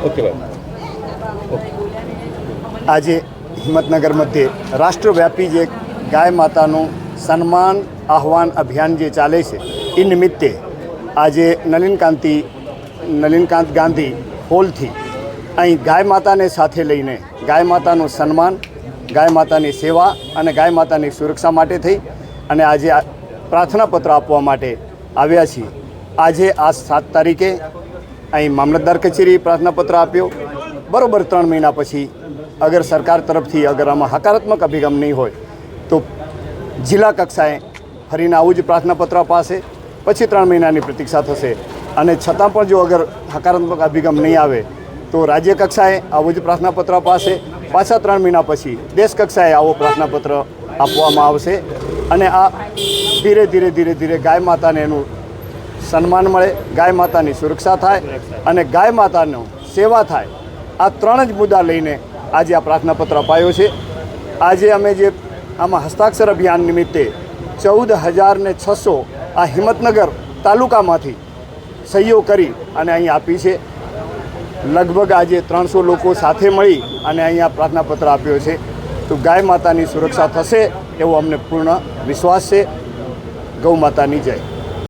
Okay ભાઈ. આજે હિંમતનગર મધ્યે રાષ્ટ્રવ્યાપી જે ગાય માતાનું સન્માન આહ્વાન અભિયાન જે ચાલે છે એ નિમિત્તે આજે નલિનકાંત ગાંધી હોલથી અહીં ગાય માતાને સાથે લઈને ગાય માતાનું સન્માન, ગાય માતાની સેવા અને ગાય માતાની સુરક્ષા માટે થઈ અને આજે પ્રાર્થના પત્ર આપવા માટે આવ્યા છીએ. આજે આ 7 તારીખે અહીં મામલતદાર કચેરી પ્રાર્થના પત્ર આપ્યો. બરાબર 3 મહિના પછી અગર સરકાર તરફથી અગર આમાં હકારાત્મક અભિગમ નહીં હોય તો જિલ્લા કક્ષાએ ફરીને આવું જ પ્રાર્થના પત્ર અપાશે. પછી 3 મહિનાની પ્રતીક્ષા થશે અને છતાં પણ જો અગર હકારાત્મક અભિગમ નહીં આવે તો રાજ્ય કક્ષાએ આવું જ પ્રાર્થના પત્ર અપાશે. પાછા 3 મહિના પછી દેશ કક્ષાએ આવો પ્રાર્થના પત્ર આપવામાં આવશે અને આ ધીરે ધીરે ગાય માતાને એનું સન્માન મળે, ગાય માતાની સુરક્ષા થાય અને ગાય માતાનો સેવા થાય. આ 3 જ મુદ્દા લઈને આજે આ પ્રાર્થના પત્ર અપાયો છે. આજે અમે જે આમાં હસ્તાક્ષર અભિયાન નિમિત્તે 14,600 આ હિંમતનગર તાલુકામાંથી સહીઓ કરી અને અહીં આપી છે. લગભગ આજે 300 લોકો સાથે મળી અને અહીંયા પ્રાર્થના પત્ર આપ્યો છે. તો ગાય માતાની સુરક્ષા થશે એવો અમને પૂર્ણ વિશ્વાસ છે. ગૌ માતાની જય.